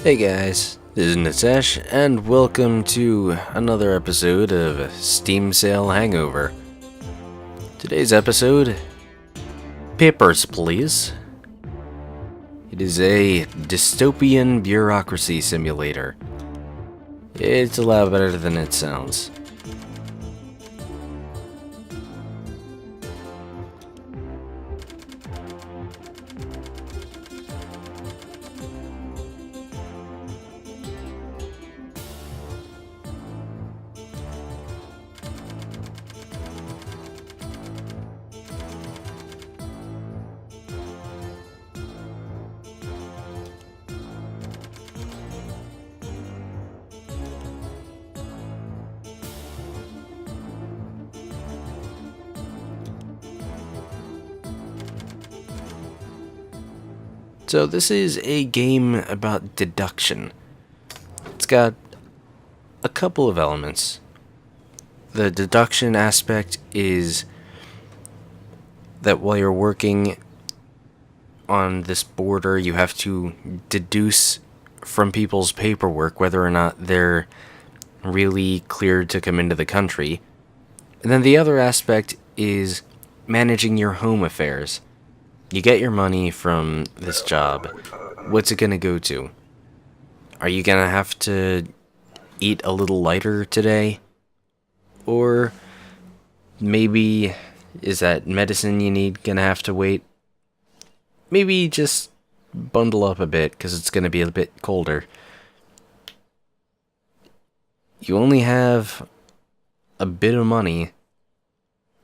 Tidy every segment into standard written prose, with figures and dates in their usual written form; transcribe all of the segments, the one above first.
Hey guys, this is Nitesh, and welcome to another episode of Steam Sale Hangover. Today's episode, papers please. It is a dystopian bureaucracy simulator. It's a lot better than it sounds. So this is a game about deduction. It's got a couple of elements. The deduction aspect is that while you're working on this border, you have to deduce from people's paperwork whether or not they're really cleared to come into the country. And then the other aspect is managing your home affairs. You get your money from this job. What's it gonna go to? Are you gonna have to eat a little lighter today? Or maybe is that medicine you need gonna have to wait? Maybe just bundle up a bit because it's gonna be a bit colder. You only have a bit of money,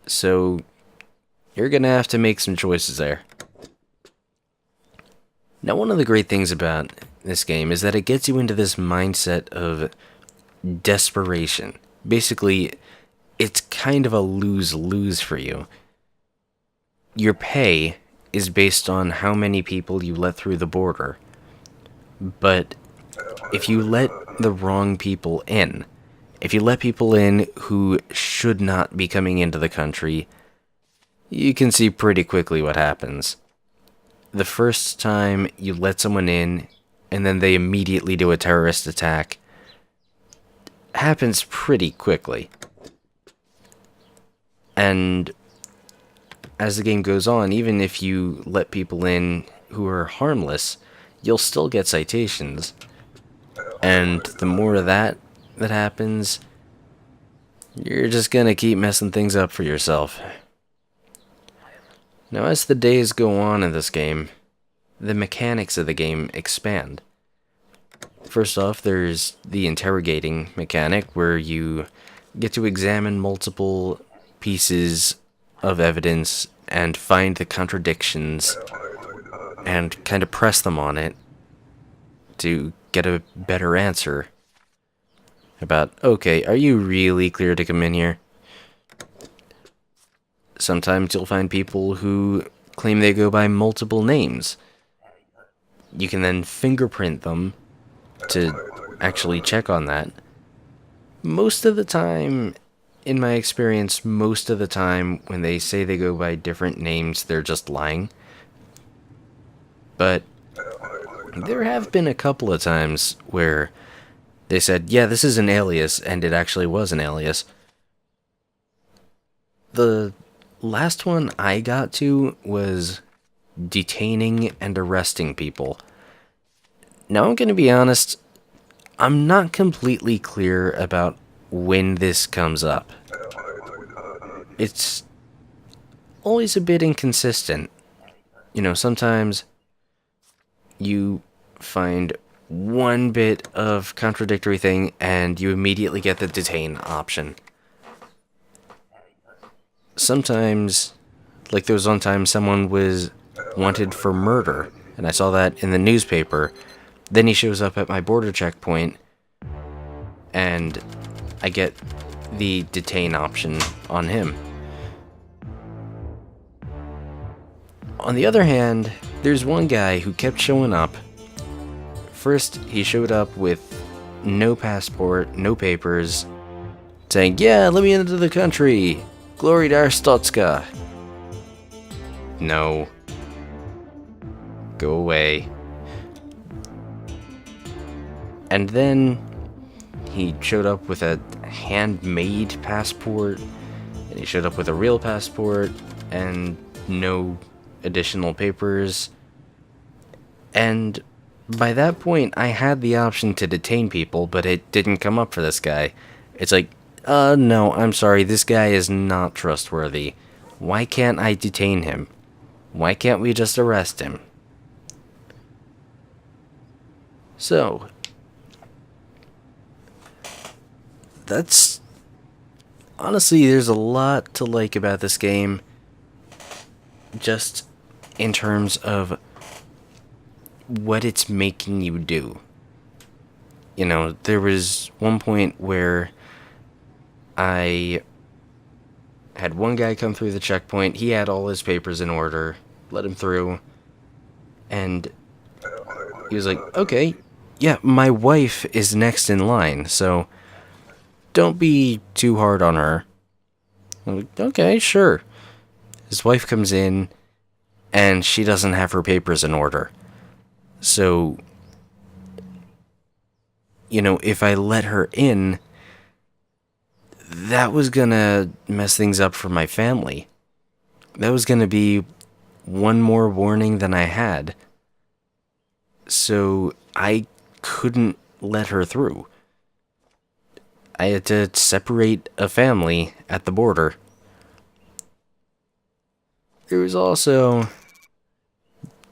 so you're gonna have to make some choices there. Now, one of the great things about this game is that it gets you into this mindset of desperation. Basically, it's kind of a lose-lose for you. Your pay is based on how many people you let through the border. But if you let the wrong people in, if you let people in who should not be coming into the country, you can see pretty quickly what happens. The first time you let someone in, and then they immediately do a terrorist attack, happens pretty quickly. And as the game goes on, even if you let people in who are harmless, you'll still get citations. And the more of that happens, you're just gonna keep messing things up for yourself. Now, as the days go on in this game, the mechanics of the game expand. First off, there's the interrogating mechanic, where you get to examine multiple pieces of evidence and find the contradictions and kind of press them on it to get a better answer about, okay, are you really clear to come in here? Sometimes you'll find people who claim they go by multiple names. You can then fingerprint them to actually check on that. Most of the time, in my experience, when they say they go by different names, they're just lying. But there have been a couple of times where they said, yeah, this is an alias, and it actually was an alias. The last one I got to was detaining and arresting people. Now, I'm going to be honest, I'm not completely clear about when this comes up. It's always a bit inconsistent. You know, sometimes you find one bit of contradictory thing and you immediately get the detain option. Sometimes, like there was one time someone was wanted for murder, and I saw that in the newspaper. Then he shows up at my border checkpoint, and I get the detain option on him. On the other hand, there's one guy who kept showing up. First, he showed up with no passport, no papers, saying, yeah, let me into the country. Glory to our Stotska. No. Go away. And then he showed up with a handmade passport, and he showed up with a real passport, and no additional papers. And by that point, I had the option to detain people, but it didn't come up for this guy. It's like, no, I'm sorry, this guy is not trustworthy. Why can't I detain him? Why can't we just arrest him? So, that's... honestly, there's a lot to like about this game, just in terms of what it's making you do. You know, there was one point where I had one guy come through the checkpoint. He had all his papers in order, let him through, and he was like, okay, yeah, my wife is next in line, so don't be too hard on her. I'm like, okay, sure. His wife comes in, and she doesn't have her papers in order. So, you know, if I let her in, that was gonna mess things up for my family. That was gonna be one more warning than I had. So, I couldn't let her through. I had to separate a family at the border. There was also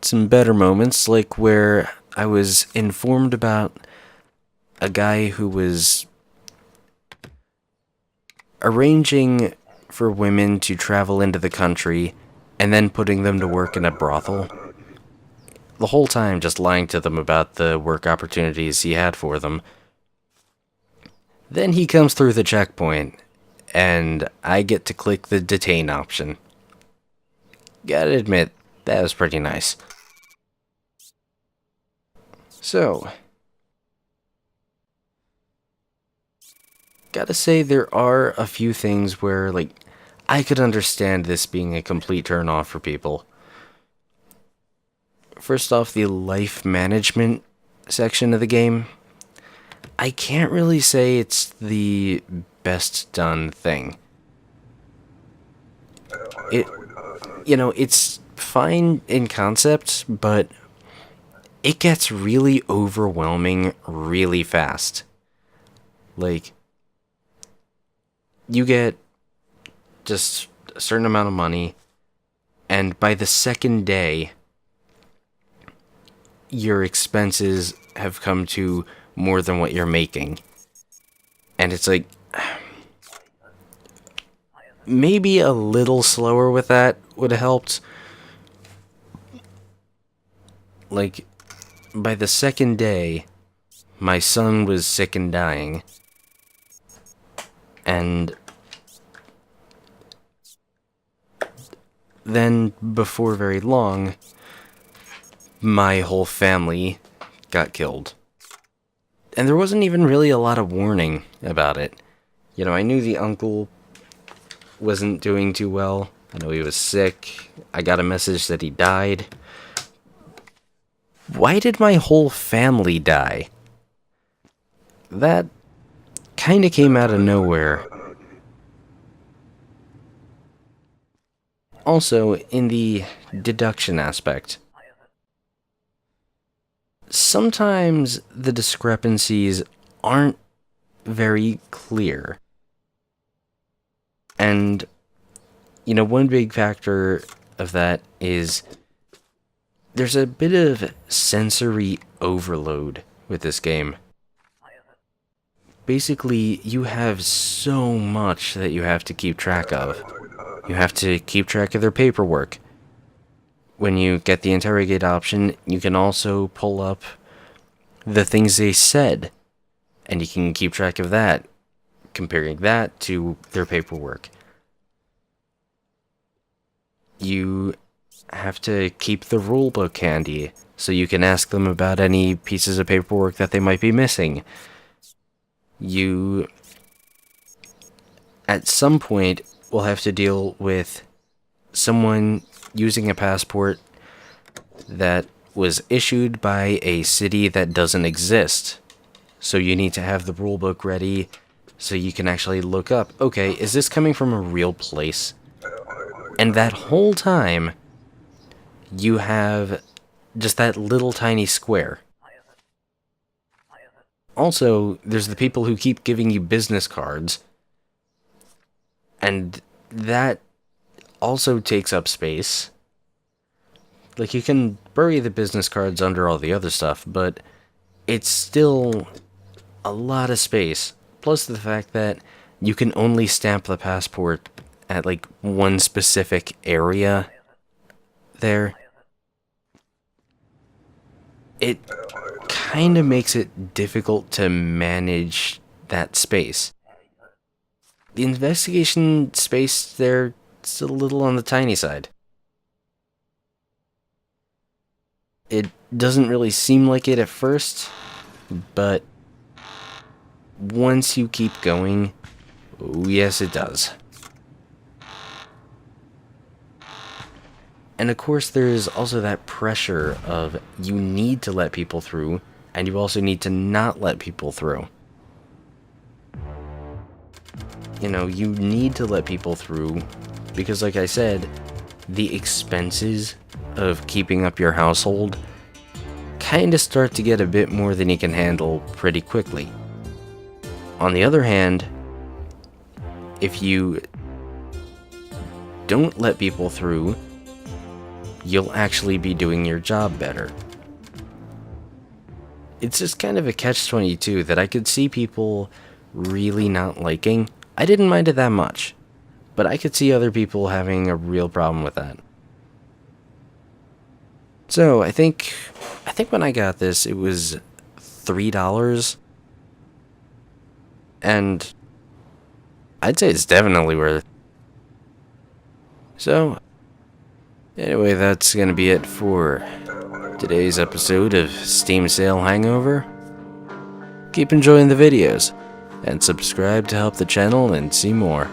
some better moments, like where I was informed about a guy who was arranging for women to travel into the country and then putting them to work in a brothel. The whole time just lying to them about the work opportunities he had for them. Then he comes through the checkpoint, and I get to click the detain option. Gotta admit, that was pretty nice. So, gotta say there are a few things where, like, I could understand this being a complete turn off for people. First off, the life management section of the game. I can't really say it's the best done thing. It's fine in concept, but it gets really overwhelming really fast. Like, you get just a certain amount of money, and by the second day, your expenses have come to more than what you're making. And it's like, maybe a little slower with that would have helped. Like, by the second day, my son was sick and dying. And then, before very long, my whole family got killed. And there wasn't even really a lot of warning about it. You know, I knew the uncle wasn't doing too well. I know he was sick. I got a message that he died. Why did my whole family die? That kinda came out of nowhere. Also, in the deduction aspect, sometimes the discrepancies aren't very clear. And, one big factor of that is there's a bit of sensory overload with this game. Basically, you have so much that you have to keep track of. You have to keep track of their paperwork. When you get the interrogate option, you can also pull up the things they said, and you can keep track of that, comparing that to their paperwork. You have to keep the rulebook handy, so you can ask them about any pieces of paperwork that they might be missing. You, at some point, will have to deal with someone using a passport that was issued by a city that doesn't exist. So you need to have the rulebook ready so you can actually look up, okay, is this coming from a real place? And that whole time, you have just that little tiny square. Also, there's the people who keep giving you business cards, and that also takes up space. Like, you can bury the business cards under all the other stuff, but it's still a lot of space. Plus the fact that you can only stamp the passport at, like, one specific area there. It kind of makes it difficult to manage that space. The investigation space there is a little on the tiny side. It doesn't really seem like it at first, but once you keep going, oh yes it does. And of course there's also that pressure of you need to let people through, and you also need to not let people through. You know, you need to let people through because, like I said, the expenses of keeping up your household kinda start to get a bit more than you can handle pretty quickly. On the other hand, if you don't let people through, you'll actually be doing your job better. It's just kind of a catch-22 that I could see people really not liking. I didn't mind it that much, but I could see other people having a real problem with that. So, I think when I got this, it was $3, and I'd say it's definitely worth it. So, anyway, that's gonna be it for today's episode of Steam Sale Hangover. Keep enjoying the videos, and subscribe to help the channel and see more.